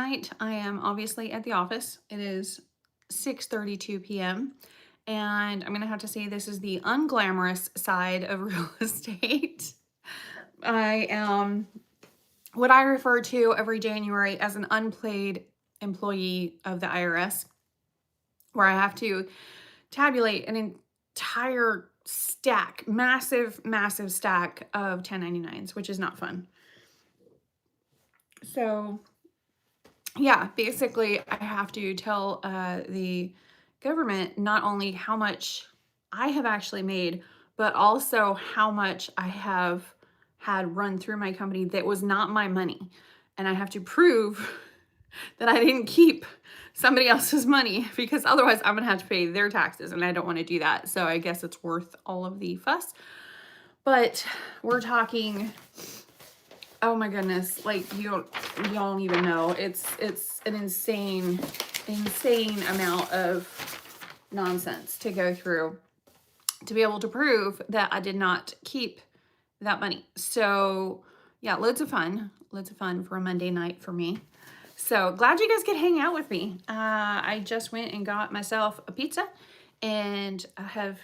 tonight I am obviously at the office. It is 6:32 p.m. and I'm gonna have to say this is the unglamorous side of real estate. I am what I refer to every January as an unpaid employee of the IRS, where I have to tabulate an entire stack, massive stack of 1099s, which is not fun. So yeah, basically I have to tell the government not only how much I have actually made, but also how much I have had run through my company that was not my money. And I have to prove that I didn't keep somebody else's money, because otherwise I'm gonna have to pay their taxes and I don't want to do that. So I guess it's worth all of the fuss. But we're talking, oh my goodness, like you don't even know. It's an insane amount of nonsense to go through to be able to prove that I did not keep that money. So yeah, loads of fun for a Monday night for me. So glad you guys could hang out with me. I just went and got myself a pizza, and I have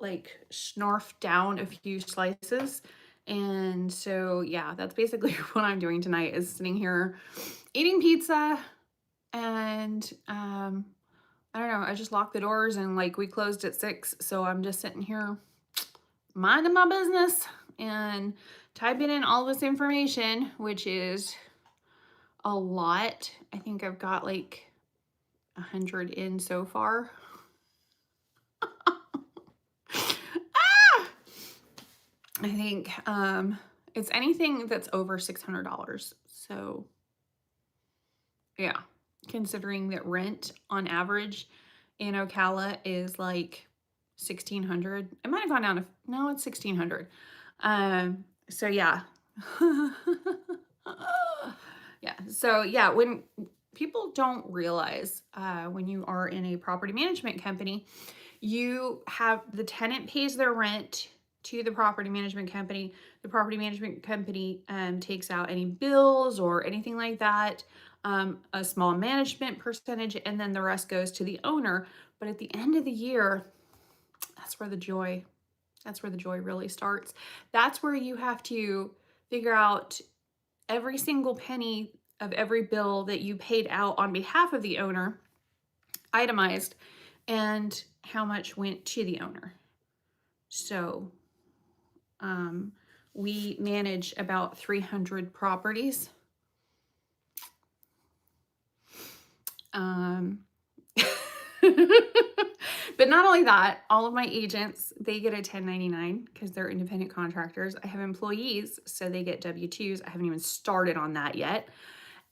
like snarfed down a few slices. And so yeah, that's basically what I'm doing tonight, is sitting here eating pizza. And I don't know, I just locked the doors and like we closed at 6. So I'm just sitting here minding my business and typing in all this information, which is a lot. I think I've got like 100 in so far. I think it's anything that's over $600. So yeah, considering that rent on average in Ocala is like $1,600. It might have gone down to, no, it's $1,600. So yeah. Yeah, so yeah, when people don't realize when you are in a property management company, you have the tenant pays their rent to the property management company. The property management company takes out any bills or anything like that, a small management percentage, and then the rest goes to the owner. But at the end of the year, that's where the joy really starts. That's where you have to figure out every single penny of every bill that you paid out on behalf of the owner, itemized, and how much went to the owner. So we manage about 300 properties. But not only that, all of my agents, they get a 1099 because they're independent contractors. I have employees, so they get W-2s. I haven't even started on that yet.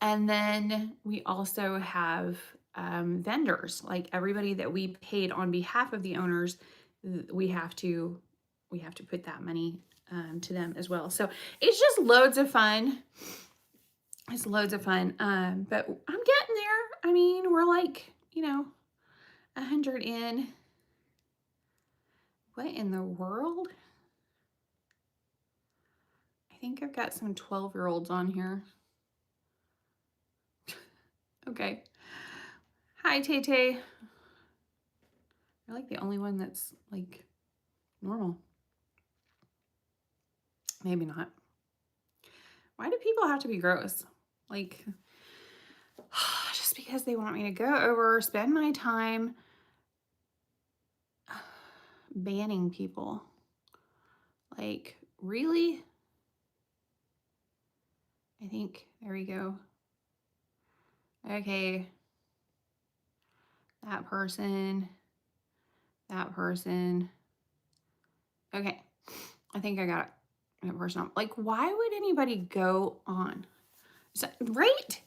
And then we also have vendors, like everybody that we paid on behalf of the owners, we have to put that money to them as well. So it's just loads of fun. It's loads of fun. But I'm getting there. I mean, we're like, 100 in. What in the world? I think I've got some 12-year-olds on here. Okay. Hi, Tay-Tay. You're like the only one that's like normal. Maybe not. Why do people have to be gross? Like, just because they want me to go over, spend my time banning people. Like, really? I think, there we go. Okay. That person. Okay. I think I got it. That person. Like, why would anybody go on? So, right?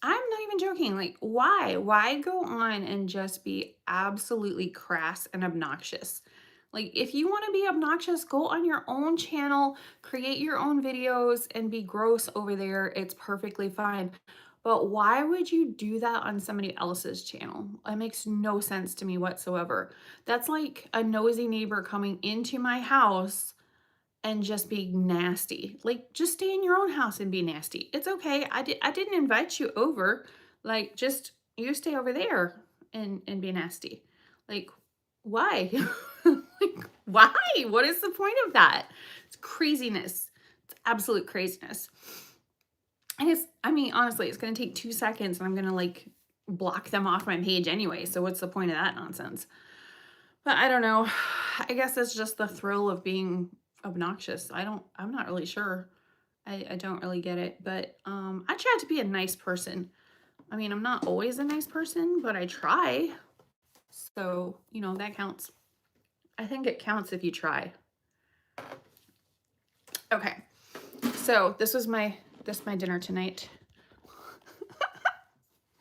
I'm not even joking. Like, why? Why go on and just be absolutely crass and obnoxious? Like, if you want to be obnoxious, go on your own channel, create your own videos, and be gross over there. It's perfectly fine. But why would you do that on somebody else's channel? It makes no sense to me whatsoever. That's like a nosy neighbor coming into my house and just being nasty. Like, just stay in your own house and be nasty. It's okay. I didn't invite you over. Like, just you stay over there and be nasty. Like, why? Like, why? What is the point of that? It's craziness. It's absolute craziness. And it's, I mean, honestly, it's going to take 2 seconds and I'm going to like block them off my page anyway. So what's the point of that nonsense? But I don't know. I guess it's just the thrill of being obnoxious. I'm not really sure. I don't really get it, but I try to be a nice person. I mean, I'm not always a nice person, but I try. So, you know, that counts. I think it counts if you try. Okay. So this was my dinner tonight.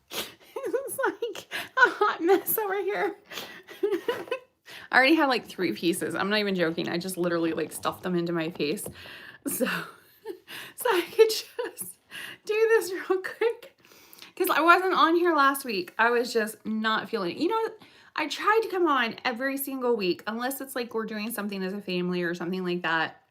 It's like a hot mess over here. I already had like 3 pieces. I'm not even joking. I just literally like stuffed them into my face. So I could just do this real quick. Because I wasn't on here last week. I was just not feeling it. You know, I tried to come on every single week, unless it's like we're doing something as a family or something like that.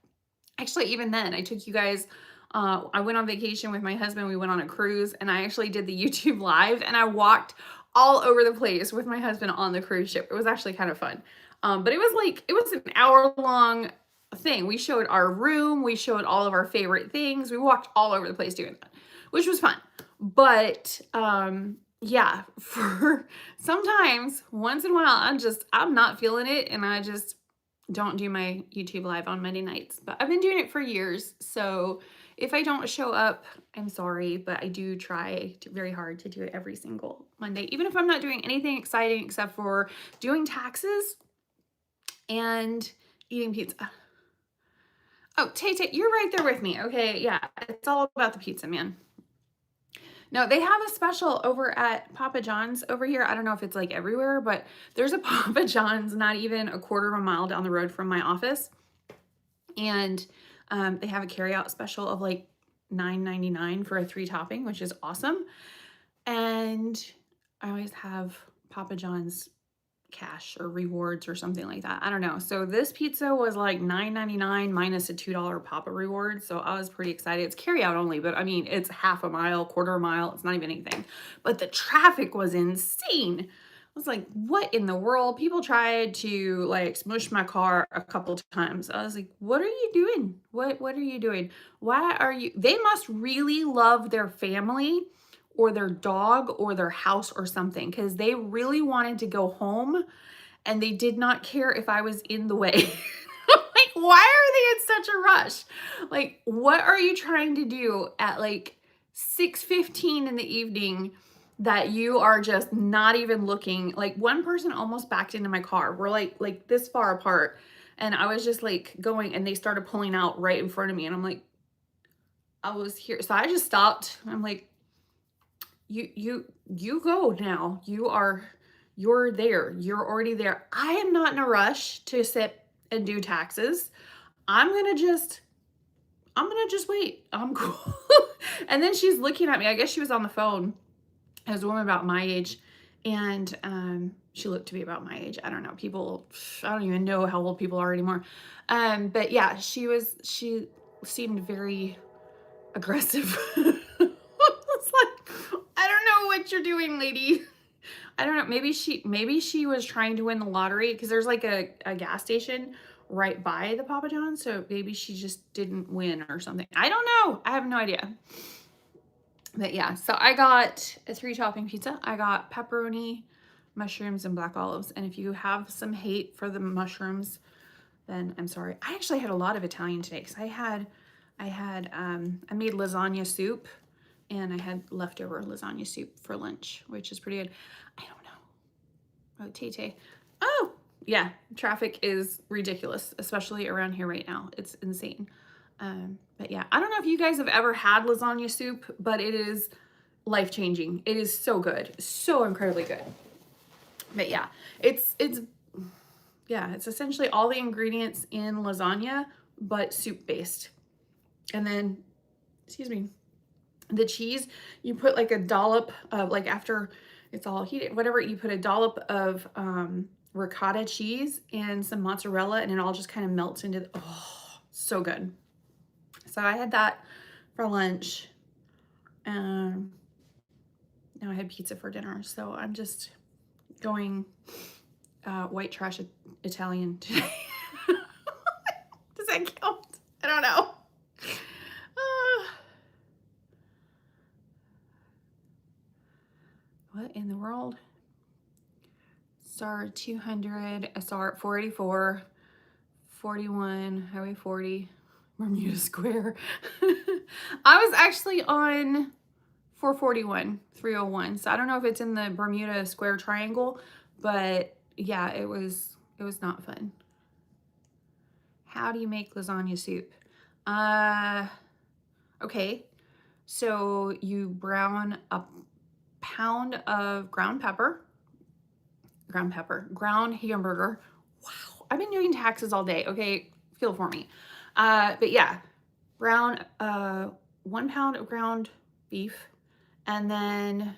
Actually, even then, I took you guys, I went on vacation with my husband. We went on a cruise, and I actually did the YouTube live, and I walked all over the place with my husband on the cruise ship. It was actually kind of fun. But it was an hour-long thing. We showed our room. We showed all of our favorite things. We walked all over the place doing that, which was fun. But yeah, for sometimes, once in a while, I'm not feeling it, and I just don't do my YouTube live on Monday nights. But I've been doing it for years, so if I don't show up, I'm sorry, but I do try very hard to do it every single Monday, even if I'm not doing anything exciting except for doing taxes and eating pizza. Oh, Tay, you're right there with me. Okay, yeah, it's all about the pizza, man. No, they have a special over at Papa John's over here. I don't know if it's like everywhere, but there's a Papa John's not even a quarter of a mile down the road from my office. And they have a carryout special of like $9.99 for a 3 topping, which is awesome. And I always have Papa John's cash or rewards or something like that. I don't know. So this pizza was like $9.99 minus a $2 Papa reward. So I was pretty excited. It's carry out only, but I mean, it's half a mile, quarter of a mile. It's not even anything. But the traffic was insane. I was like, what in the world? People tried to like smush my car a couple times. I was like, what are you doing? What are you doing? Why are you? They must really love their family or their dog or their house or something, because they really wanted to go home and they did not care if I was in the way. Like, why are they in such a rush? Like, what are you trying to do at like 6:15 in the evening that you are just not even looking? Like, one person almost backed into my car. We're like this far apart, and I was just like going, and they started pulling out right in front of me, and I'm like, I was here. So I just stopped. I'm like, you go now. You're there. You're already there. I am not in a rush to sit and do taxes. I'm gonna just wait. I'm cool. And then she's looking at me. I guess she was on the phone. As a woman about my age, and she looked to be about my age. I don't know. I don't even know how old people are anymore. But yeah, she seemed very aggressive. It's like, I don't know what you're doing, lady. I don't know. Maybe she was trying to win the lottery, because there's like a gas station right by the Papa John's. So maybe she just didn't win or something. I don't know. I have no idea. But yeah, so I got a 3 topping pizza. I got pepperoni, mushrooms, and black olives. And if you have some hate for the mushrooms, then I'm sorry. I actually had a lot of Italian today, because I made lasagna soup, and I had leftover lasagna soup for lunch, which is pretty good. I don't know. Oh, Tay. Oh, yeah. Traffic is ridiculous, especially around here right now. It's insane. But yeah, I don't know if you guys have ever had lasagna soup, but it is life-changing. It is so good. So incredibly good. But yeah, it's essentially all the ingredients in lasagna, but soup-based. And then, excuse me, the cheese, you put like a dollop of, like, after it's all heated, whatever, you put a dollop of ricotta cheese and some mozzarella, and it all just kind of melts into the, oh, so good. So I had that for lunch. Now I had pizza for dinner, so I'm just going white trash Italian today. Does that count? I don't know. What in the world? SAR 200, SR 484, 41, Highway 40, Bermuda Square. I was actually on 441, 301. So I don't know if it's in the Bermuda Square Triangle, but yeah, it was not fun. How do you make lasagna soup? Okay, so you brown a pound of ground hamburger. Wow, I've been doing taxes all day. Okay, feel for me. But yeah, brown 1 pound of ground beef, and then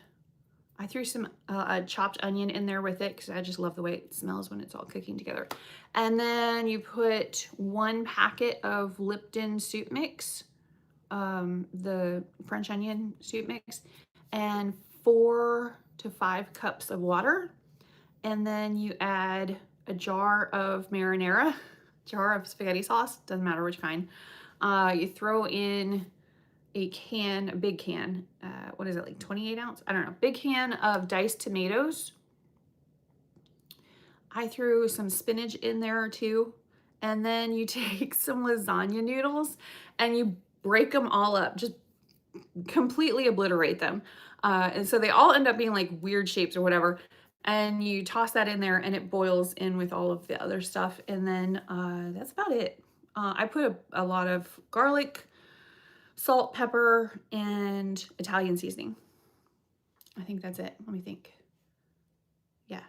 I threw some a chopped onion in there with it because I just love the way it smells when it's all cooking together. And then you put 1 packet of Lipton soup mix, the French onion soup mix, and 4 to 5 cups of water. And then you add a jar of marinara, jar of spaghetti sauce, doesn't matter which kind. You throw in a big can, what is it, like 28 ounce? I don't know, big can of diced tomatoes. I threw some spinach in there too. And then you take some lasagna noodles and you break them all up, just completely obliterate them. And so they all end up being like weird shapes or whatever. And you toss that in there and it boils in with all of the other stuff. And then that's about it. I put a lot of garlic, salt, pepper, and Italian seasoning. I think that's it. Let me think. Yeah,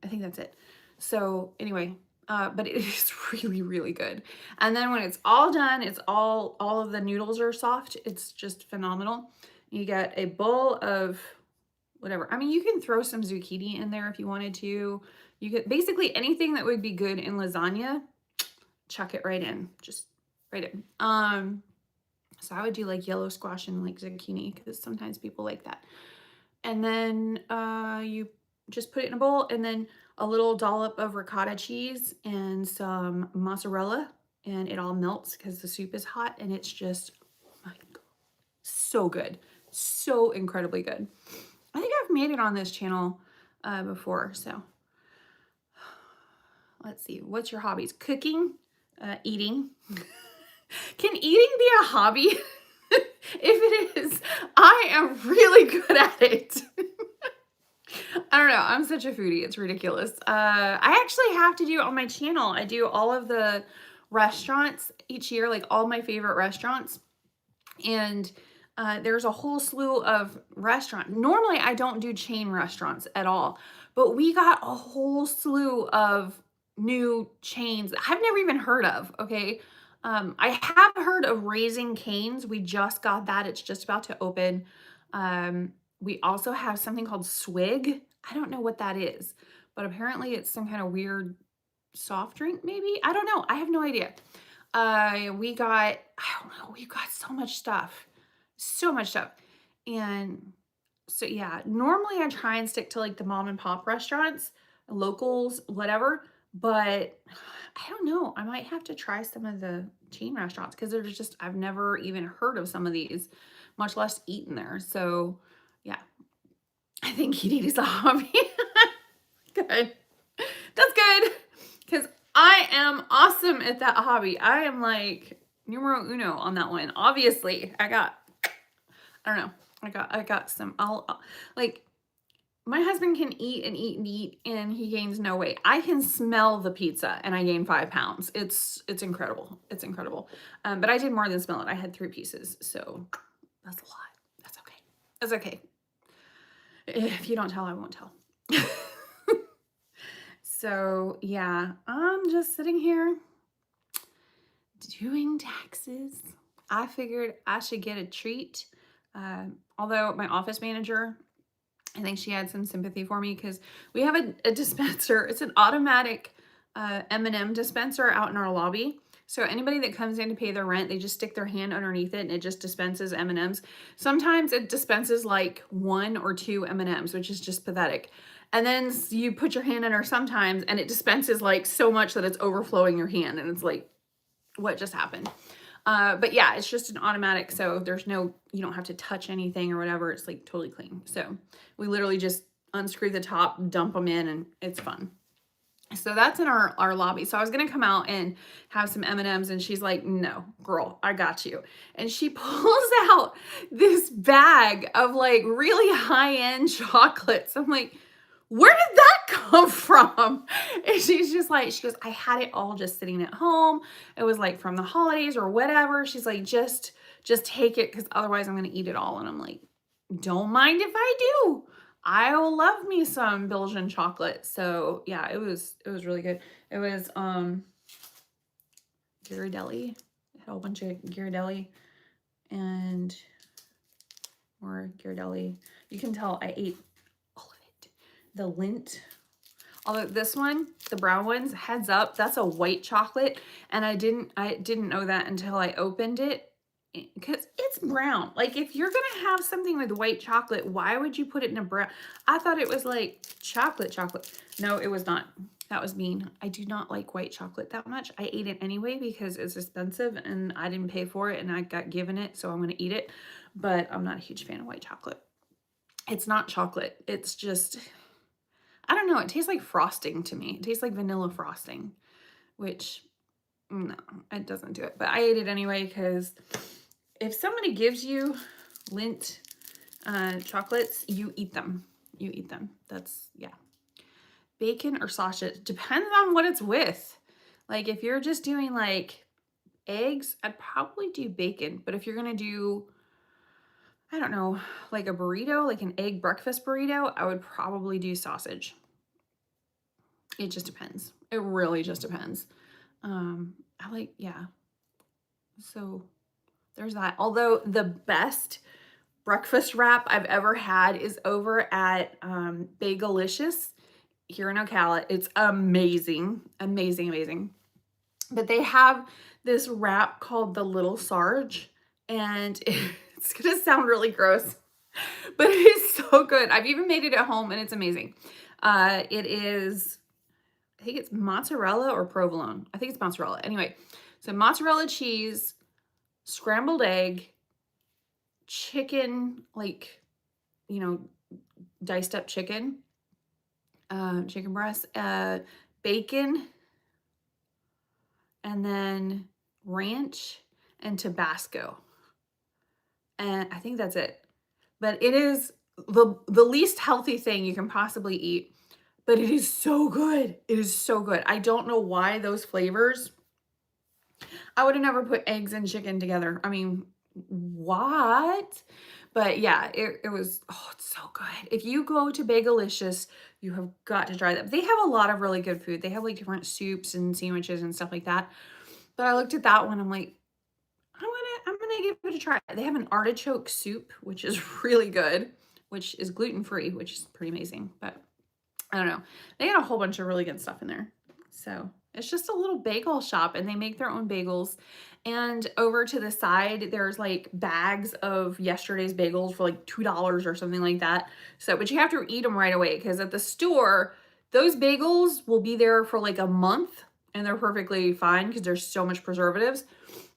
I think that's it. So anyway, but it is really, really good. And then when it's all done, it's all of the noodles are soft. It's just phenomenal. You get a bowl of whatever. I mean, you can throw some zucchini in there if you wanted to. You get basically anything that would be good in lasagna, chuck it right in, just right in. So I would do like yellow squash and like zucchini because sometimes people like that. And then you just put it in a bowl, and then a little dollop of ricotta cheese and some mozzarella, and it all melts because the soup is hot, and it's just, oh my God, so good. So incredibly good. I think I've made it on this channel before, so let's see. What's your hobbies? Cooking, eating. Can eating be a hobby? If it is, I am really good at it. I don't know. I'm such a foodie. It's ridiculous. I actually have to do on my channel. I do all of the restaurants each year, like all my favorite restaurants. And there's a whole slew of restaurants. Normally, I don't do chain restaurants at all, but we got a whole slew of new chains I've never even heard of. Okay. I have heard of Raising Cane's. We just got that. It's just about to open. We also have something called Swig. I don't know what that is, but apparently it's some kind of weird soft drink, maybe. I don't know. I have no idea. I don't know, we got so much stuff. So much stuff. And so yeah, normally I try and stick to like the mom and pop restaurants, locals, whatever, but I don't know. I might have to try some of the chain restaurants because there's just, I've never even heard of some of these, much less eaten there. So yeah, I think eating is a hobby. Good. That's good. Because I am awesome at that hobby. I am like numero uno on that one. Obviously, I don't know. I got some, like, my husband can eat and eat and eat and he gains no weight. I can smell the pizza and I gain 5 pounds. It's incredible. It's incredible. But I did more than smell it. I had 3 pieces. So that's a lot. That's okay. That's okay. If you don't tell, I won't tell. So yeah, I'm just sitting here doing taxes. I figured I should get a treat. Although my office manager, I think she had some sympathy for me because we have a dispenser. It's an automatic M&M dispenser out in our lobby. So anybody that comes in to pay their rent, they just stick their hand underneath it and it just dispenses M&Ms. Sometimes it dispenses like 1 or 2 M&Ms, which is just pathetic. And then you put your hand in there sometimes and it dispenses like so much that it's overflowing your hand and it's like, what just happened? But yeah, it's just an automatic. So there's no, you don't have to touch anything or whatever. It's like totally clean. So we literally just unscrew the top, dump them in, and it's fun. So that's in our lobby. So I was going to come out and have some M&Ms and she's like, no, girl, I got you. And she pulls out this bag of like really high-end chocolates. I'm like, where did that come from? And she's just like, she goes, I had it all just sitting at home. It was like from the holidays or whatever. She's like, just take it because otherwise I'm going to eat it all. And I'm like, don't mind if I do. I'll love me some Belgian chocolate. So yeah, it was really good. It was Ghirardelli. It had a whole bunch of Ghirardelli and more Ghirardelli. You can tell I ate all of it. The Lindt. Although this one, the brown ones, heads up, that's a white chocolate. And I didn't know that until I opened it. Because it's brown. Like, if you're going to have something with white chocolate, why would you put it in a brown? I thought it was like chocolate. No, it was not. That was mean. I do not like white chocolate that much. I ate it anyway because it's expensive and I didn't pay for it and I got given it, so I'm going to eat it. But I'm not a huge fan of white chocolate. It's not chocolate. It's just, I don't know. It tastes like frosting to me. It tastes like vanilla frosting, which, no, it doesn't do it. But I ate it anyway because if somebody gives you Lindt chocolates, you eat them. You eat them. That's, yeah. Bacon or sausage. Depends on what it's with. Like, if you're just doing, like, eggs, I'd probably do bacon. But if you're going to do, I don't know, like a burrito, like an egg breakfast burrito, I would probably do sausage. It just depends. It really just depends. I like, yeah. So there's that. Although the best breakfast wrap I've ever had is over at Bagelicious here in Ocala. It's amazing, amazing, amazing. But they have this wrap called the Little Sarge, and it's gonna sound really gross, but it is so good. I've even made it at home, and it's amazing. It is, I think it's mozzarella or provolone. I think it's mozzarella. Anyway, so mozzarella cheese, scrambled egg, chicken, like, you know, diced up chicken, chicken breast, bacon, and then ranch and Tabasco. And I think that's it. But it is the least healthy thing you can possibly eat, but it is so good. It is so good. I don't know why those flavors. I would have never put eggs and chicken together. I mean, what? But yeah, it was, oh, it's so good. If you go to Bagelicious, you have got to try that. They have a lot of really good food. They have like different soups and sandwiches and stuff like that. But I looked at that one, I'm like, I'm gonna give it a try. They have an artichoke soup, which is really good, which is gluten-free, which is pretty amazing. But I don't know. They got a whole bunch of really good stuff in there. So it's just a little bagel shop and they make their own bagels. And over to the side, there's like bags of yesterday's bagels for like $2 or something like that. So, but you have to eat them right away because at the store, those bagels will be there for like a month and they're perfectly fine because there's so much preservatives.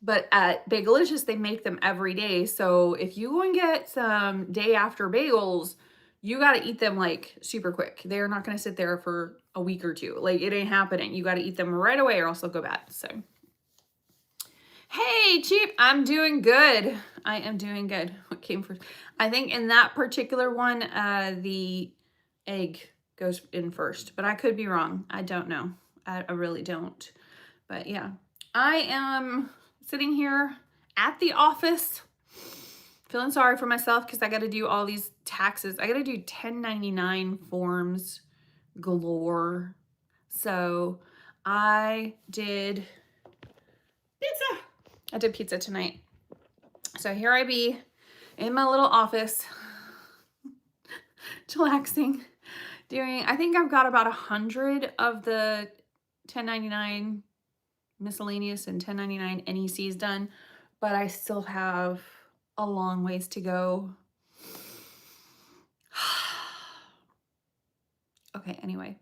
But at Bagelicious, they make them every day. So if you go and get some day after bagels, you got to eat them like super quick. They're not going to sit there for a week or two. Like, it ain't happening. You got to eat them right away or else they'll go bad. So, hey, Cheap, I'm doing good. I am doing good. What came first? I think in that particular one, the egg goes in first, but I could be wrong. I don't know. I really don't. But yeah, I am sitting here at the office feeling sorry for myself because I got to do all these taxes. I got to do 1099 forms galore. So I did pizza. I did pizza tonight. So here I be in my little office, chillaxing, doing, I think I've got about 100 of the 1099 miscellaneous and 1099 NECs done, but I still have a long ways to go. Okay, anyway.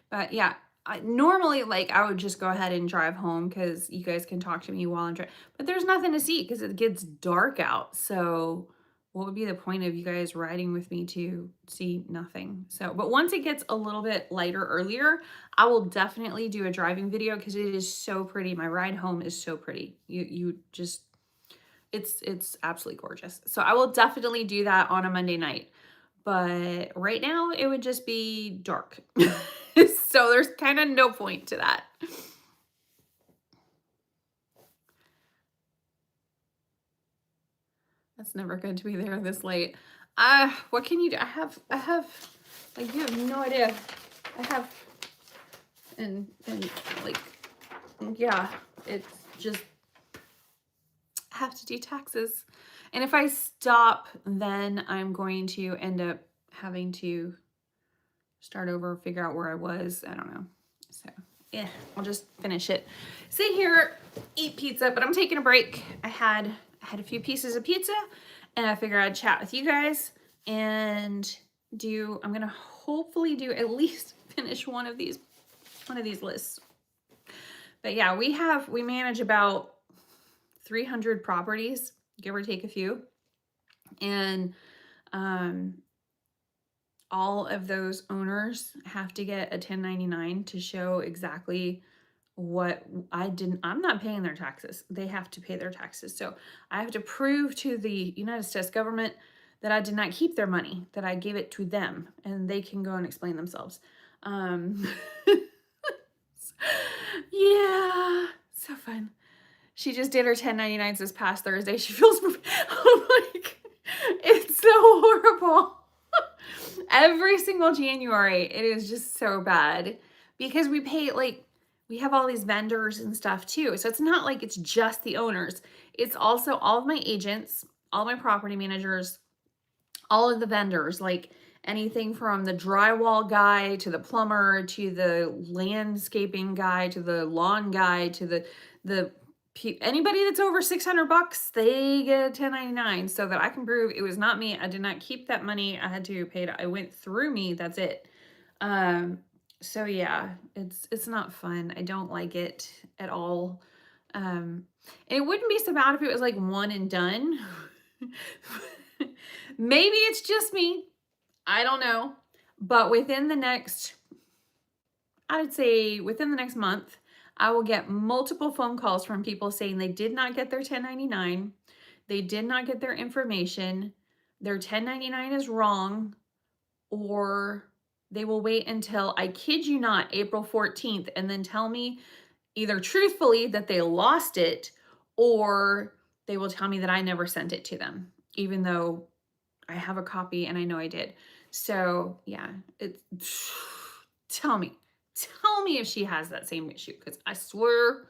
But yeah, normally, like, I would just go ahead and drive home because you guys can talk to me while I'm driving. But there's nothing to see because it gets dark out. So what would be the point of you guys riding with me to see nothing? So, but once it gets a little bit lighter earlier, I will definitely do a driving video because it is so pretty. My ride home is so pretty. You just, it's absolutely gorgeous. So I will definitely do that on a Monday night. But right now it would just be dark. So there's kind of no point to that. That's never good to be there this late. What can you do? I have, like, you have no idea. I have, and like, yeah, it's just, I have to do taxes. And if I stop, then I'm going to end up having to start over, figure out where I was. I don't know. So yeah, I'll just finish it. Sit here, eat pizza, but I'm taking a break. I had a few pieces of pizza and I figured I'd chat with you guys and I'm gonna hopefully do at least finish one of these lists. But yeah, we manage about 300 properties, give or take a few. And all of those owners have to get a 1099 to show exactly what I'm not paying their taxes. They have to pay their taxes. So I have to prove to the United States government that I did not keep their money, that I gave it to them, and they can go and explain themselves. Yeah, so fun. She just did her 1099s this past Thursday. She feels, I'm like, it's so horrible. Every single January, it is just so bad because we pay, like, we have all these vendors and stuff too. So it's not like it's just the owners. It's also all of my agents, all my property managers, all of the vendors, like anything from the drywall guy to the plumber to the landscaping guy to the lawn guy to the anybody that's over 600 bucks, they get a 1099 so that I can prove it was not me. I did not keep that money. I had to pay it. It went through me. That's it. So yeah, it's not fun. I don't like it at all. And it wouldn't be so bad if it was like one and done. Maybe it's just me. I don't know. But within the next, I'd say within the next month, I will get multiple phone calls from people saying they did not get their 1099. They did not get their information. Their 1099 is wrong, or they will wait until, I kid you not, April 14th and then tell me either truthfully that they lost it, or they will tell me that I never sent it to them, even though I have a copy and I know I did. So yeah, tell me if she has that same issue, because I swear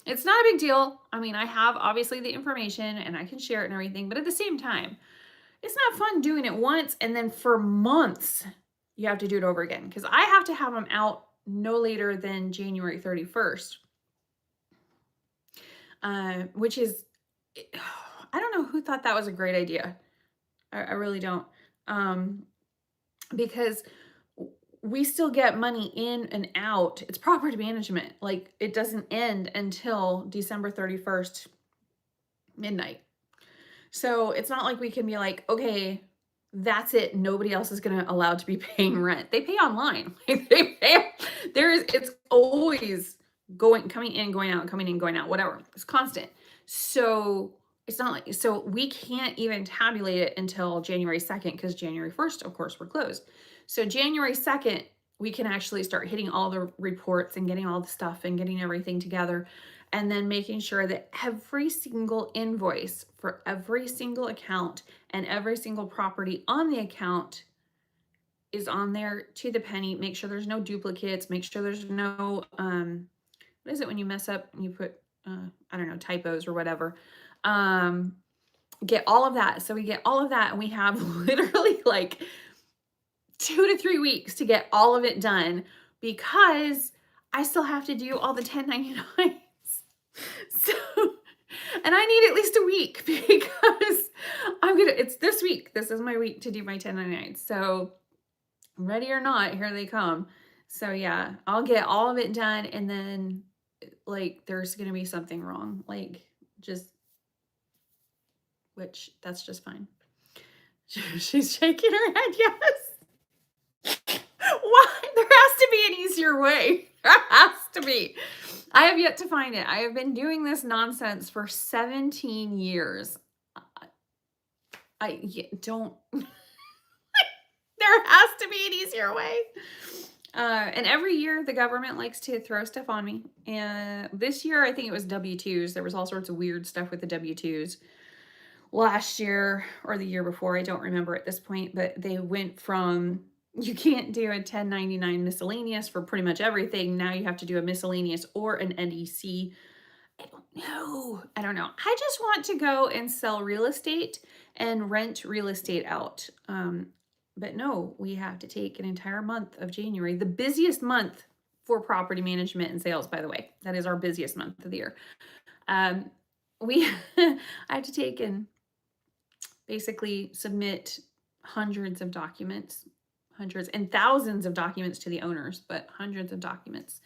it's not a big deal. I mean, I have obviously the information and I can share it and everything, but at the same time, it's not fun doing it once and then for months you have to do it over again, because I have to have them out no later than January 31st, which is, I don't know who thought that was a great idea. I really don't. Because we still get money in and out. It's property management. Like, it doesn't end until December 31st, midnight. So it's not like we can be like, okay, that's it. Nobody else is gonna allowed to be paying rent. They pay online. It's always coming in, going out, coming in, going out, whatever. It's constant. So it's not like, so we can't even tabulate it until January 2nd, because January 1st, of course, we're closed. So January 2nd, we can actually start hitting all the reports and getting all the stuff and getting everything together, and then making sure that every single invoice for every single account and every single property on the account is on there to the penny. Make sure there's no duplicates. Make sure there's no, what is it when you mess up and you put, I don't know, typos or whatever. Get all of that. So we get all of that, and we have literally like 2 to 3 weeks to get all of it done, because I still have to do all the 1099s. So, and I need at least a week because it's this week. This is my week to do my 1099. So, ready or not, here they come. So, yeah, I'll get all of it done and then like there's going to be something wrong. Like just which that's just fine. She's shaking her head. Yes. Why? There has to be an easier way. There has to be. I have yet to find it. I have been doing this nonsense for 17 years. Don't. There has to be an easier way. And every year the government likes to throw stuff on me. And this year, I think it was W-2s. There was all sorts of weird stuff with the W-2s. Last year or the year before, I don't remember at this point, but they went from you can't do a 1099 miscellaneous for pretty much everything. Now you have to do a miscellaneous or an NDC. I don't know. I just want to go and sell real estate and rent real estate out. But no, we have to take an entire month of January, the busiest month for property management and sales, by the way. That is our busiest month of the year. I have to take and basically submit hundreds of documents, hundreds and thousands of documents to the owners, but hundreds of documents.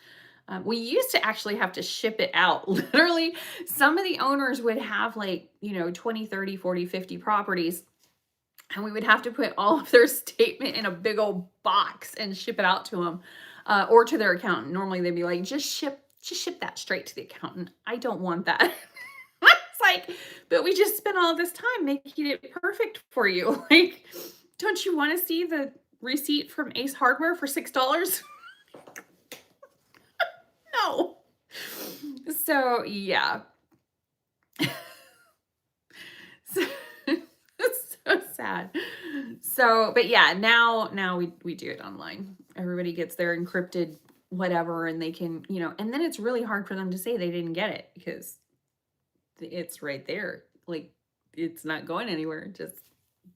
We used to actually have to ship it out. Literally, some of the owners would have like, 20, 30, 40, 50 properties. And we would have to put all of their statement in a big old box and ship it out to them or to their accountant. Normally they'd be like, just ship that straight to the accountant. I don't want that. It's like, but we just spent all this time making it perfect for you. Like, don't you want to see the receipt from Ace Hardware for $6? No. So, yeah. So sad. So, but yeah, now we do it online. Everybody gets their encrypted whatever and they can, and then it's really hard for them to say they didn't get it because it's right there. Like it's not going anywhere. Just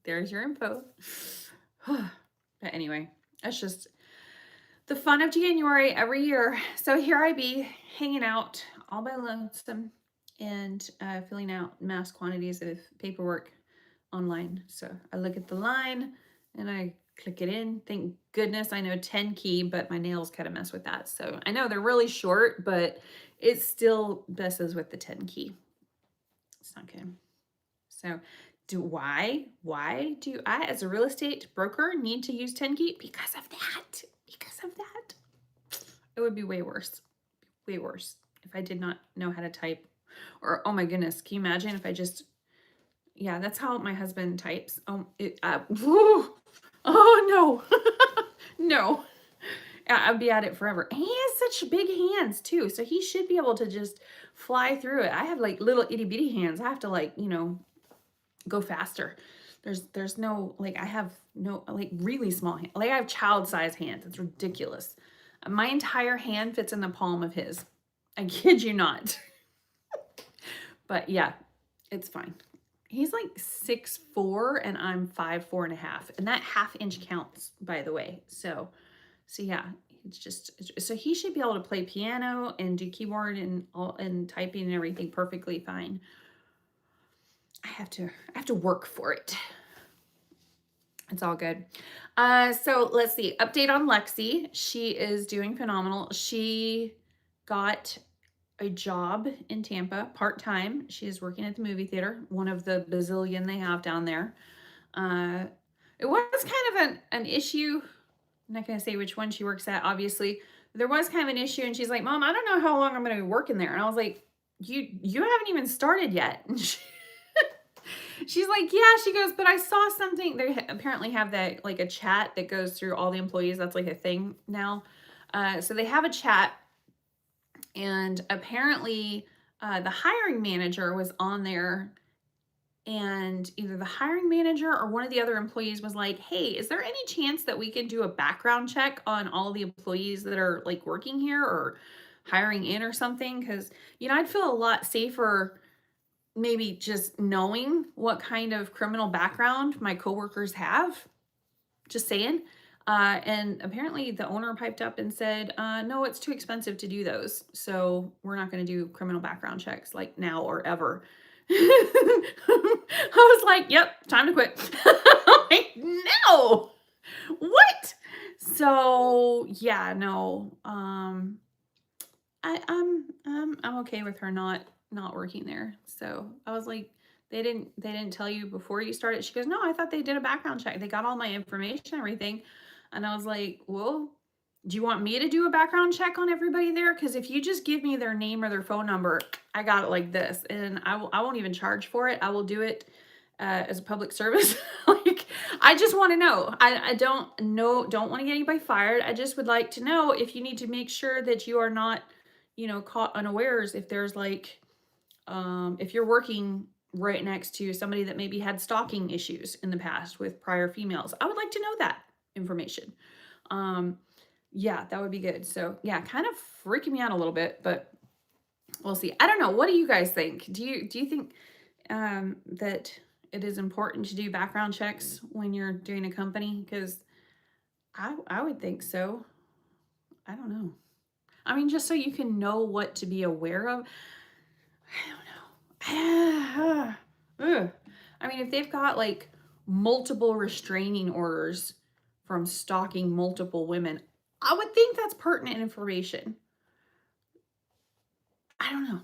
there's your info. But anyway, that's just the fun of January every year. So here I be hanging out all by lonesome and filling out mass quantities of paperwork online. So I look at the line and I click it in. Thank goodness I know 10 key, but my nails kind of mess with that. So I know they're really short, but it still messes with the 10 key. It's not good. So why do I as a real estate broker need to use 10 key? Because of that. It would be way worse if I did not know how to type. Or oh my goodness, can you imagine if I just that's how my husband types. Oh no. No. I'd be at it forever. And he has such big hands too. So he should be able to just fly through it. I have like little itty bitty hands. I have to like, go faster. There's no, like, I have no, like really small hands. Like I have child size hands. It's ridiculous. My entire hand fits in the palm of his. I kid you not. But yeah, it's fine. He's like 6'4" and I'm 5'4.5", and that ½ inch counts, by the way. So yeah, it's just so he should be able to play piano and do keyboard and typing and everything perfectly fine. I have to work for it. It's all good. So let's see. Update on Lexi. She is doing phenomenal. She got a job in Tampa part-time. She is working at the movie theater, one of the bazillion they have down there. It was kind of an issue. I'm not going to say which one she works at, obviously. There was kind of an issue, and she's like, Mom, I don't know how long I'm going to be working there. And I was like, you haven't even started yet. And she's like, yeah, she goes, but I saw something. They apparently have that, like a chat that goes through all the employees. That's like a thing now. So they have a chat. And apparently the hiring manager was on there, and either the hiring manager or one of the other employees was like, hey, is there any chance that we can do a background check on all the employees that are like working here or hiring in or something? Because, I'd feel a lot safer maybe just knowing what kind of criminal background my coworkers have. Just saying. And apparently the owner piped up and said, no, it's too expensive to do those. So we're not going to do criminal background checks like now or ever. I was like, yep, time to quit. Like, no, what? So yeah, no, I'm okay with her not working there. So I was like, they didn't tell you before you started. She goes, no, I thought they did a background check. They got all my information and everything. And I was like, well, do you want me to do a background check on everybody there? Because if you just give me their name or their phone number, I got it like this, and I won't even charge for it. I will do it as a public service. Like, I just want to know. I don't want to get anybody fired. I just would like to know if you need to make sure that you are not, caught unawares, if there's like, if you're working right next to somebody that maybe had stalking issues in the past with prior females. I would like to know that information. Yeah, that would be good. So yeah, kind of freaking me out a little bit, but we'll see. I don't know. What do you guys think? Do you think that it is important to do background checks when you're doing a company? Because I would think so. I don't know. I mean, just so you can know what to be aware of. I don't know. Ugh. I mean, if they've got like multiple restraining orders from stalking multiple women, I would think that's pertinent information. I don't know.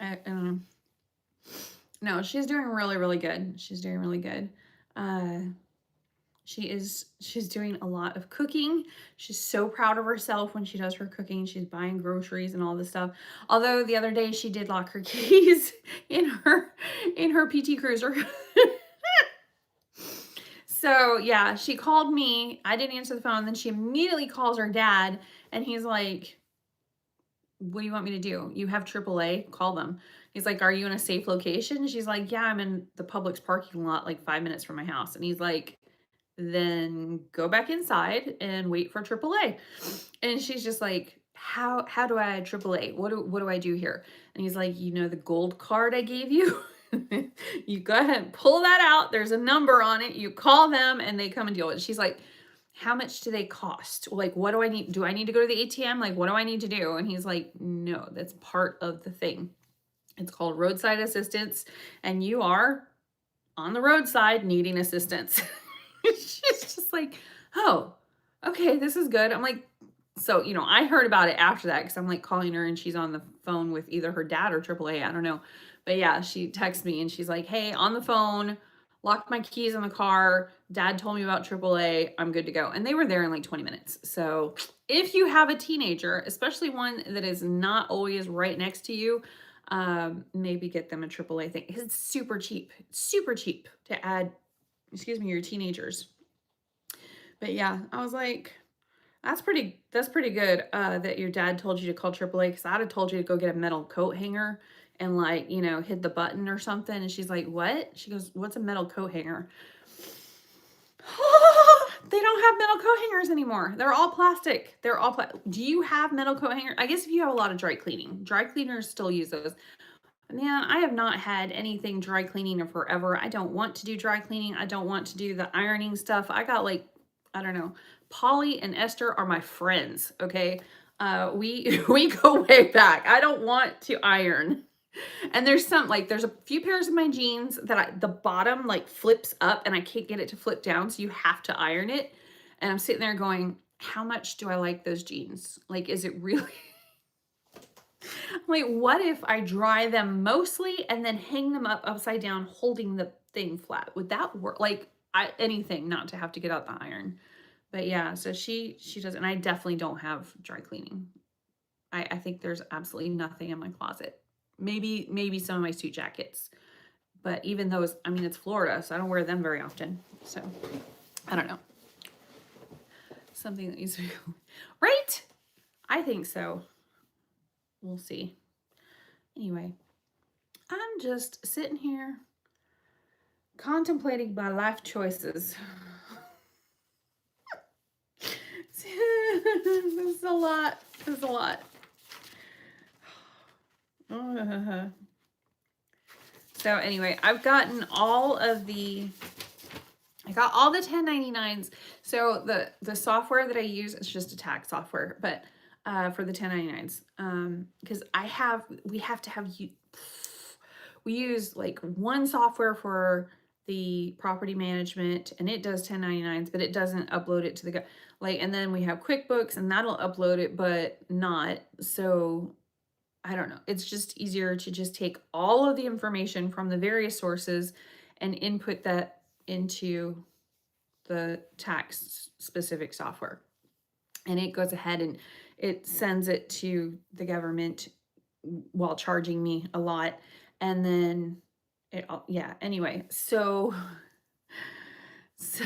I don't know. No, she's doing really, really good. She's doing really good. She's doing a lot of cooking. She's so proud of herself when she does her cooking. She's buying groceries and all this stuff. Although the other day she did lock her keys in her PT Cruiser. So yeah, she called me. I didn't answer the phone. Then she immediately calls her dad, and he's like, what do you want me to do? You have AAA, call them. He's like, are you in a safe location? She's like, yeah, I'm in the Publix parking lot, like 5 minutes from my house. And he's like, then go back inside and wait for AAA. And she's just like, how do I add AAA? What do I do here? And he's like, the gold card I gave you? You go ahead and pull that out. There's a number on it. You call them and they come and deal with it. She's like, how much do they cost? Like, what do I need? Do I need to go to the ATM? Like, what do I need to do? And he's like, no, that's part of the thing. It's called roadside assistance. And you are on the roadside needing assistance. She's just like, oh, okay, this is good. I'm like, so, I heard about it after that because I'm like calling her and she's on the phone with either her dad or AAA. I don't know. But yeah, she texts me and she's like, hey, on the phone, locked my keys in the car. Dad told me about AAA. I'm good to go. And they were there in like 20 minutes. So if you have a teenager, especially one that is not always right next to you, maybe get them a AAA thing. It's super cheap. It's super cheap to add, your teenagers. But yeah, I was like, that's pretty good that your dad told you to call AAA, because I'd have told you to go get a metal coat hanger and like, hit the button or something. And she's like, what? She goes, what's a metal coat hanger? They don't have metal coat hangers anymore. They're all plastic. Do you have metal coat hanger? I guess if you have a lot of dry cleaners still use those. Man, I have not had anything dry cleaning in forever. I don't want to do dry cleaning. I don't want to do the ironing stuff. I got like, I don't know. Polly and Esther are my friends, okay? We go way back. I don't want to iron. And there's a few pairs of my jeans that the bottom like flips up and I can't get it to flip down, so you have to iron it. And I'm sitting there going, how much do I like those jeans? Like, is it really? Like, what if I dry them mostly and then hang them up upside down, holding the thing flat? Would that work? Like, anything not to have to get out the iron. But yeah, so she does, and I definitely don't have dry cleaning. I think there's absolutely nothing in my closet. Maybe some of my suit jackets, but even those, I mean, it's Florida, so I don't wear them very often. So I don't know. Something that needs to be right. I think so. We'll see. Anyway, I'm just sitting here contemplating my life choices. This is a lot. So anyway, I've gotten all of the, I got all the 1099s. So the software that I use is just a tax software, but for the 1099s, because we have to have, we use like one software for the property management, and it does 1099s, but it doesn't upload it to the, like, and then we have QuickBooks, and that'll upload it, but not. So I don't know. It's just easier to just take all of the information from the various sources and input that into the tax specific software. And it goes ahead and it sends it to the government while charging me a lot. And then yeah, anyway, so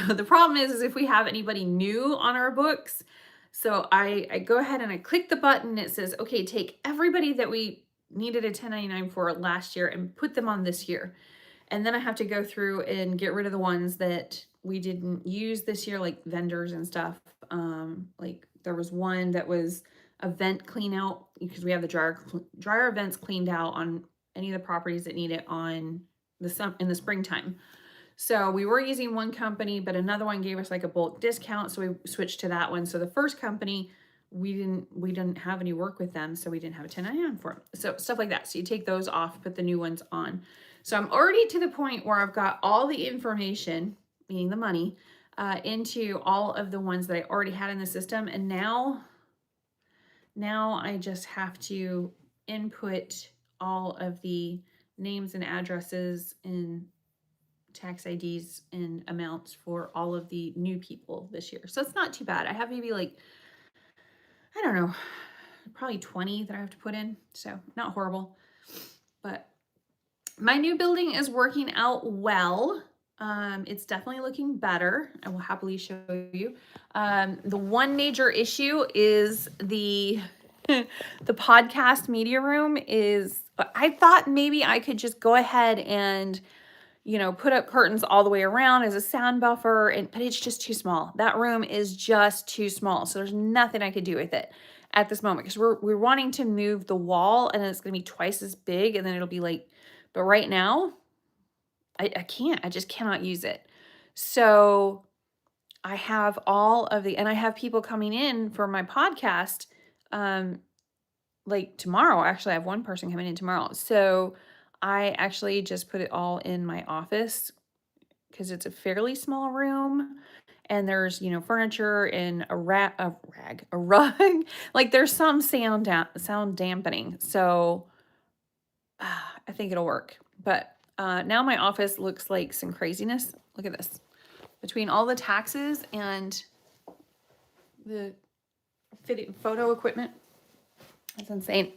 the problem is if we have anybody new on our books, so I go ahead and I click the button. It says, okay, take everybody that we needed a 1099 for last year and put them on this year. And then I have to go through and get rid of the ones that we didn't use this year, like vendors and stuff. Like there was one that was a vent clean out, because we have the dryer vents cleaned out on any of the properties that need it in the springtime. So we were using one company, but another one gave us like a bulk discount, so we switched to that one. So the first company, we didn't have any work with them, so we didn't have a 1099 for them. So stuff like that. So you take those off, put the new ones on. So I'm already to the point where I've got all the information, meaning the money, into all of the ones that I already had in the system, and now I just have to input all of the names and addresses and tax IDs and amounts for all of the new people this year. So it's not too bad. I have maybe like, I don't know, probably 20 that I have to put in. So not horrible, but my new building is working out well. It's definitely looking better. I will happily show you. The one major issue is the podcast media room is, I thought maybe I could just go ahead and put up curtains all the way around as a sound buffer, but it's just too small. That room is just too small. So there's nothing I could do with it at this moment, because we're wanting to move the wall, and it's going to be twice as big, and then it'll be like, but right now I can't, I just cannot use it. So I have and I have people coming in for my podcast, like tomorrow. Actually, I have one person coming in tomorrow. So I actually just put it all in my office, because it's a fairly small room, and there's, furniture and a rug. Like there's some sound dampening. So I think it'll work. But now my office looks like some craziness. Look at this. Between all the taxes and the photo equipment, that's insane.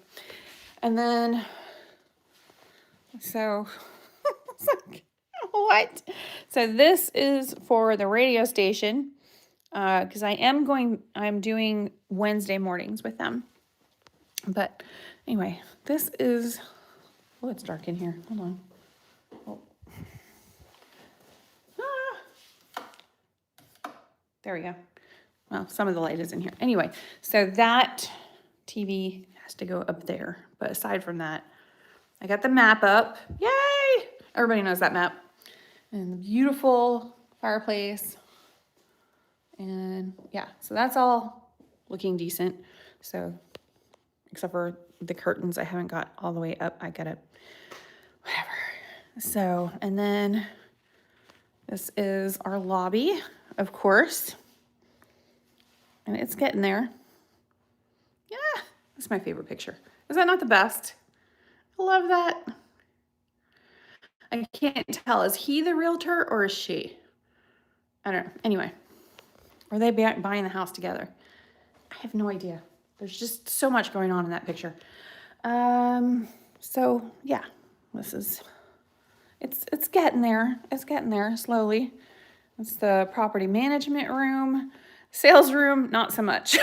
And then, so it's like, what? So this is for the radio station, because I'm doing Wednesday mornings with them. But anyway, this is, oh, it's dark in here. Hold on. Oh. There we go. Well, some of the light is in here. Anyway, so that TV has to go up there. But aside from that, I got the map up. Yay! Everybody knows that map. And the beautiful fireplace. And yeah, so that's all looking decent. So, except for the curtains, I haven't got all the way up. I got it, whatever. So, and then this is our lobby, of course. And it's getting there. Yeah, that's my favorite picture. Is that not the best? I love that. I can't tell. Is he the realtor or is she? I don't know. Anyway, are they buying the house together? I have no idea. There's just so much going on in that picture. So yeah, this is, it's getting there. It's getting there slowly. It's the property management room. Sales room, not so much.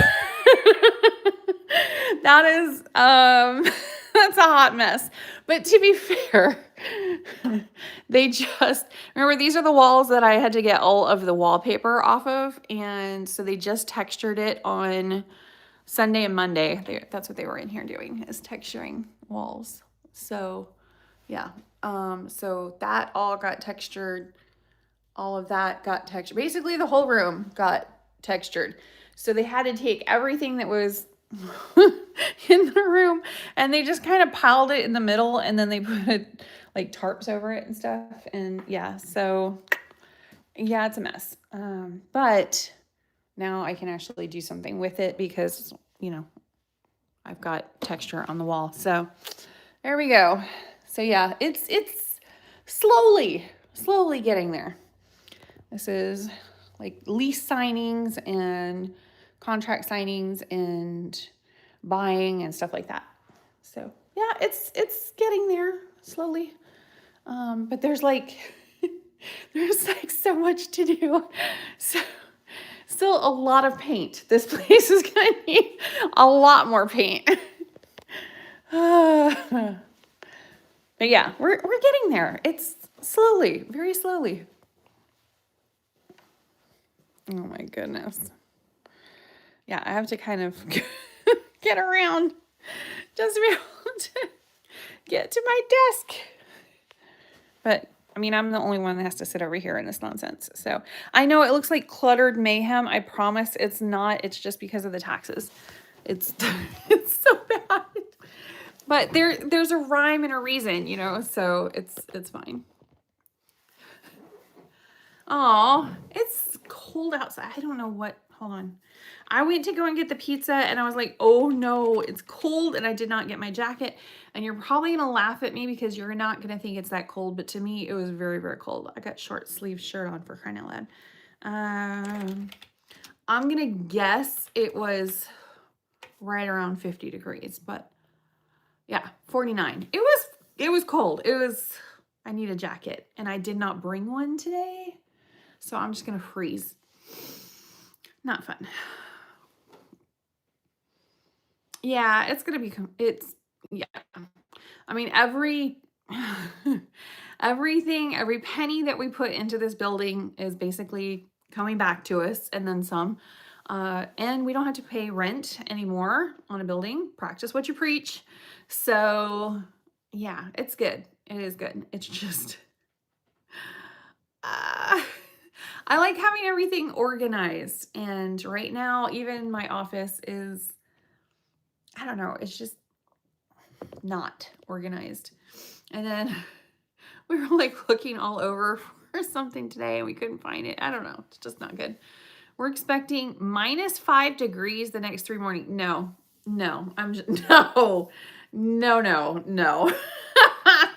That is, that's a hot mess. But to be fair, remember, these are the walls that I had to get all of the wallpaper off of. And so they just textured it on Sunday and Monday. That's what they were in here doing, is texturing walls. So yeah, So that all got textured. All of that got textured. Basically, the whole room got textured. So they had to take everything that was in the room and they just kind of piled it in the middle and then they put like tarps over it and stuff. And yeah, so yeah, it's a mess. But now I can actually do something with it because, you know, I've got texture on the wall. So there we go. So yeah, it's slowly getting there. This is like lease signings and contract signings and buying and stuff like that. So yeah, it's getting there slowly. But there's like so much to do. So still a lot of paint. This place is gonna need a lot more paint. But yeah, we're getting there. It's slowly, very slowly. Oh my goodness. Yeah, I have to kind of get around just to be able to get to my desk. But I mean, I'm the only one that has to sit over here in this nonsense. So I know it looks like cluttered mayhem. I promise it's not. It's just because of the taxes. It's it's so bad. But there's a rhyme and a reason, you know, so it's fine. Oh, it's cold outside. I don't know what. Hold on. I went to go and get the pizza and I was like, oh no, it's cold and I did not get my jacket. And you're probably going to laugh at me because you're not going to think it's that cold. But to me, it was very, very cold. I got short sleeve shirt on for crying out loud. I'm going to guess it was right around 50 degrees, but yeah, 49. It was cold. I need a jacket and I did not bring one today. So I'm just going to freeze. Not fun. Yeah, it's going to be, yeah. I mean, everything, every penny that we put into this building is basically coming back to us and then some. And we don't have to pay rent anymore on a building. Practice what you preach. So yeah, it's good. It is good. It's just, I like having everything organized. And right now, even my office is, I don't know, it's just not organized. And then we were like looking all over for something today and we couldn't find it. I don't know. It's just not good. We're expecting -5 degrees the next 3 mornings. No, I'm just, no.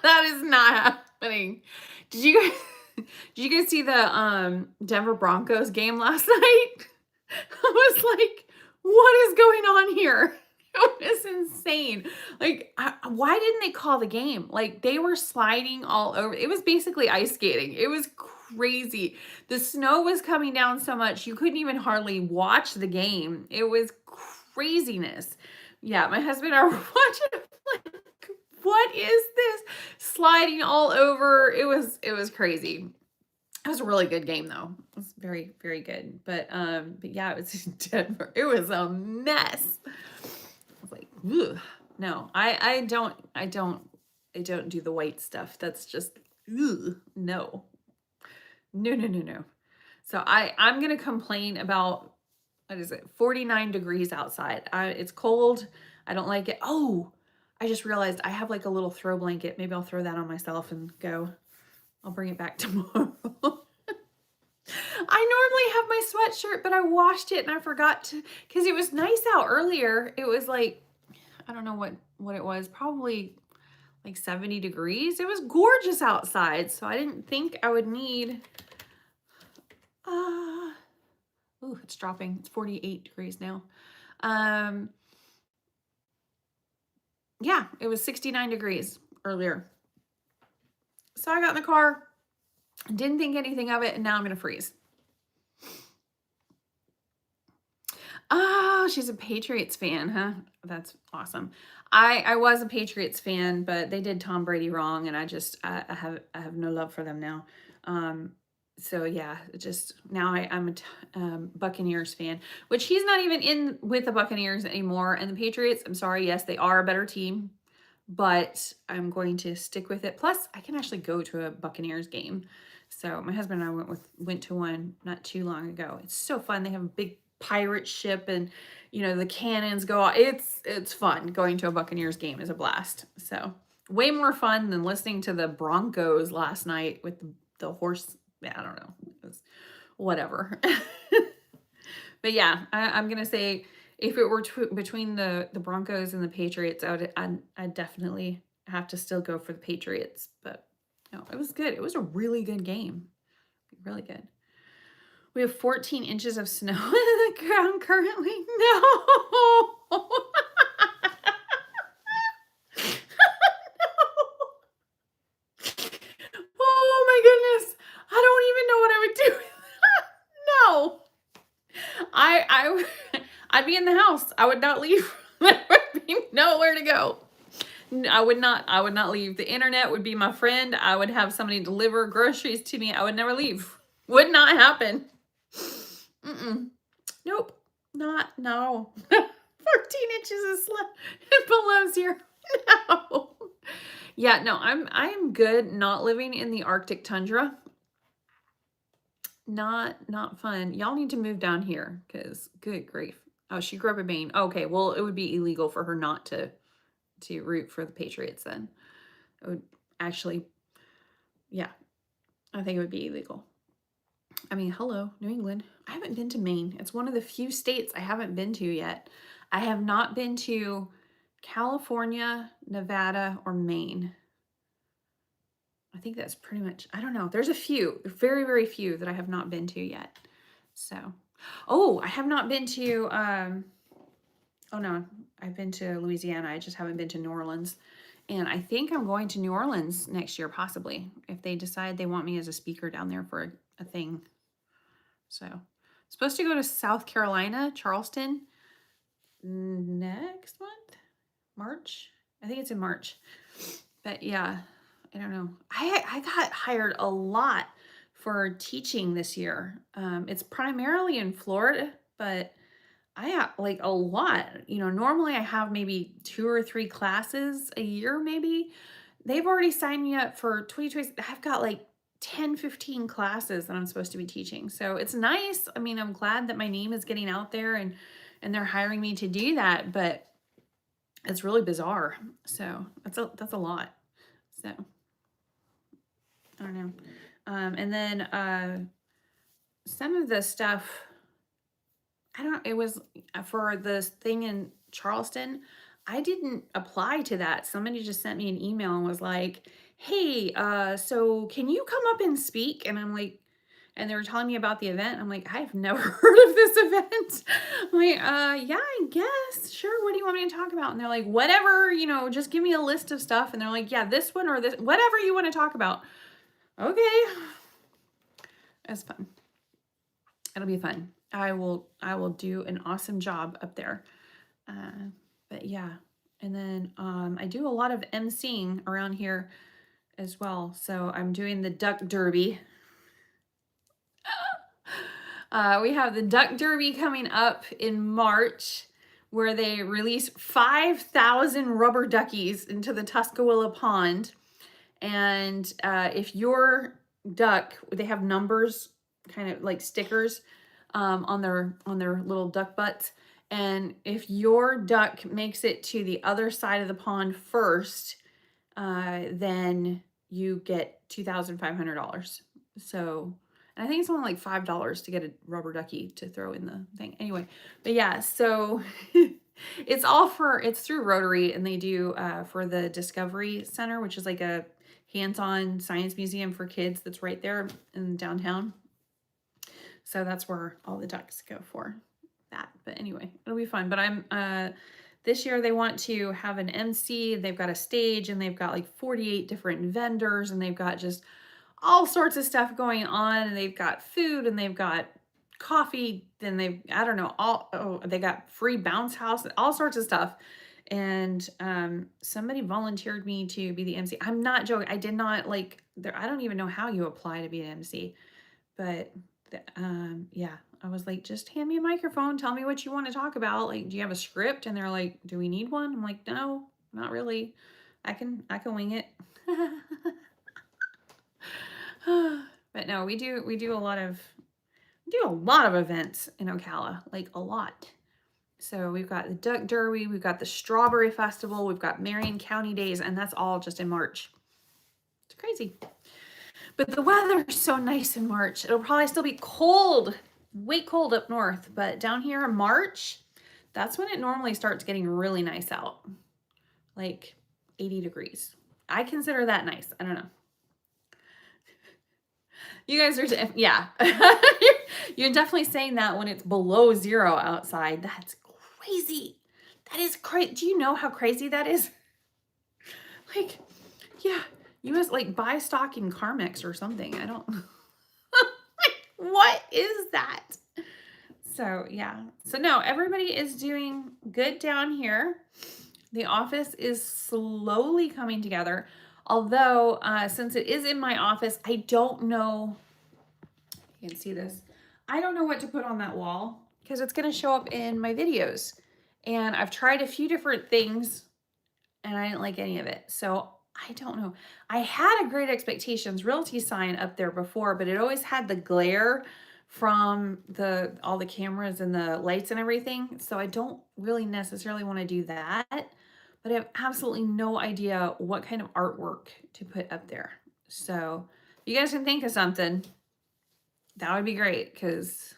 That is not happening. Did you guys see the Denver Broncos game last night? I was like, what is going on here? It was insane. Like, why didn't they call the game? Like, they were sliding all over. It was basically ice skating. It was crazy. The snow was coming down so much, you couldn't even hardly watch the game. It was craziness. Yeah, my husband and I were watching, like, what is this? Sliding all over. It was crazy. It was a really good game though. It was very, very good. But yeah, it was in Denver. It was a mess. I was like, ugh. No, I don't do the white stuff. That's just, ugh, no. No. So I'm gonna complain about, what is it, 49 degrees outside. It's cold. I don't like it. Oh, I just realized I have like a little throw blanket. Maybe I'll throw that on myself and go. I'll bring it back tomorrow. I normally have my sweatshirt, but I washed it and I forgot to, because it was nice out earlier. It was like, I don't know what it was, probably like 70 degrees. It was gorgeous outside, so I didn't think I would need, ooh, it's dropping. It's 48 degrees now. Yeah, it was 69 degrees earlier. So I got in the car, didn't think anything of it, and now I'm going to freeze. Oh, she's a Patriots fan, huh? That's awesome. I was a Patriots fan, but they did Tom Brady wrong, and I have no love for them now. So yeah, just now I'm a Buccaneers fan, which he's not even in with the Buccaneers anymore. And the Patriots, I'm sorry, yes, they are a better team, but I'm going to stick with it. Plus, I can actually go to a Buccaneers game. So my husband and I went to one not too long ago. It's so fun. They have a big pirate ship, and the cannons go off. It's fun. Going to a Buccaneers game is a blast. So way more fun than listening to the Broncos last night with the horse. I don't know. It was whatever. But yeah, I'm gonna say if it were between the Broncos and the Patriots, I'd definitely have to still go for the Patriots. But no, it was good. It was a really good game. Really good. We have 14 inches of snow in the ground currently. No. No. Oh my goodness. I don't even know what I would do with that. No. I'd be in the house. I would not leave. There would be nowhere to go. I would not leave. The internet would be my friend. I would have somebody deliver groceries to me. I would never leave. Would not happen. Nope. No. 14 inches of snow below zero. No. Yeah, no, I am good not living in the Arctic tundra. Not fun. Y'all need to move down here because good grief. Oh, she grew up in Maine. Okay, well, it would be illegal for her not to root for the Patriots then. It would actually, yeah, I think it would be illegal. I mean, hello, New England. I haven't been to Maine. It's one of the few states I haven't been to yet. I have not been to California, Nevada, or Maine. I think that's pretty much, I don't know. There's a few, very, very few that I have not been to yet. So, oh, I have not been to, oh no, I've been to Louisiana. I just haven't been to New Orleans. And I think I'm going to New Orleans next year, possibly, if they decide they want me as a speaker down there for a thing. So, supposed to go to South Carolina, Charleston, next month, March. I think it's in March. But yeah, I don't know. I got hired a lot for teaching this year. It's primarily in Florida, but I have like a lot. Normally I have maybe 2 or 3 classes a year, maybe. They've already signed me up for 2020. I've got like 10, 15 classes that I'm supposed to be teaching. So it's nice. I mean, I'm glad that my name is getting out there and they're hiring me to do that, but it's really bizarre. So that's a lot. So I don't know. And then some of the stuff, it was for this thing in Charleston. I didn't apply to that. Somebody just sent me an email and was like, hey, so can you come up and speak? And I'm like, and they were telling me about the event. I'm like, I've never heard of this event. I'm like, yeah, I guess. Sure. What do you want me to talk about? And they're like, whatever, just give me a list of stuff. And they're like, yeah, this one or this, whatever you want to talk about. Okay. That's fun. It'll be fun. I will do an awesome job up there. But yeah. And then I do a lot of emceeing around here as well. So I'm doing the Duck Derby. We have the Duck Derby coming up in March, where they release 5,000 rubber duckies into the Tuscaloosa Pond. And if your duck, they have numbers, kind of like stickers on their little duck butts. And if your duck makes it to the other side of the pond first, then you get $2,500. So, and I think it's only like $5 to get a rubber ducky to throw in the thing. Anyway, but yeah, so it's through Rotary, and they do for the Discovery Center, which is like a hands-on science museum for kids that's right there in downtown. So that's where all the ducks go for that. But anyway, it'll be fun. But I'm this year they want to have an MC. They've got a stage, and they've got like 48 different vendors, and they've got just all sorts of stuff going on, and they've got food, and they've got coffee, then I don't know, they got free bounce house, all sorts of stuff. And somebody volunteered me to be the MC. I'm not joking. I did not I don't even know how you apply to be an MC, but yeah, I was like, just hand me a microphone, tell me what you want to talk about. Like, do you have a script? And they're like, do we need one? I'm like, no, not really. I can wing it. But no, we do a lot of events in Ocala, like a lot. So we've got the Duck Derby, we've got the Strawberry Festival, we've got Marion County Days, and that's all just in March. It's crazy. But the weather's so nice in March. It'll probably still be cold, way cold up north, but down here in March, that's when it normally starts getting really nice out. Like 80 degrees. I consider that nice. I don't know. You guys are, yeah. You're definitely saying that when it's below 0 outside. That's crazy. That is crazy. Do you know how crazy that is? Like, yeah, you must like buy stock in Carmex or something. I don't, what is that? So yeah, so no, everybody is doing good down here. The office is slowly coming together. Although, since it is in my office, I don't know, you can see this. I don't know what to put on that wall because it's going to show up in my videos. And I've tried a few different things and I didn't like any of it. So I don't know. I had a Great Expectations Realty sign up there before, but it always had the glare from all the cameras and the lights and everything. So I don't really necessarily want to do that, but I have absolutely no idea what kind of artwork to put up there. So if you guys can think of something, that would be great, because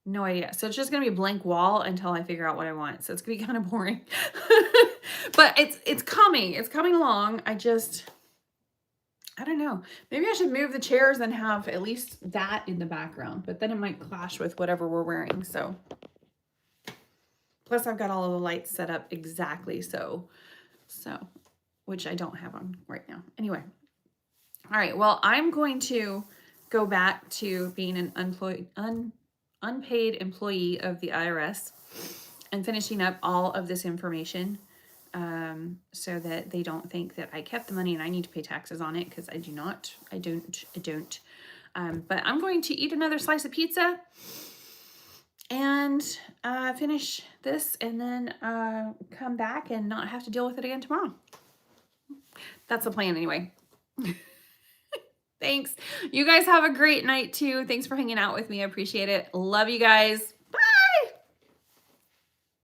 no idea. So it's just gonna be a blank wall until I figure out what I want. So it's gonna be kind of boring. But it's coming. It's coming along. I don't know. Maybe I should move the chairs and have at least that in the background, but then it might clash with whatever we're wearing. So plus I've got all of the lights set up exactly so which I don't have on right now. Anyway. All right. Well, I'm going to go back to being an unpaid employee of the IRS and finishing up all of this information, so that they don't think that I kept the money and I need to pay taxes on it, because I do not. I don't. But I'm going to eat another slice of pizza and finish this, and then come back and not have to deal with it again tomorrow. That's the plan anyway. Thanks. You guys have a great night too. Thanks for hanging out with me. I appreciate it. Love you guys.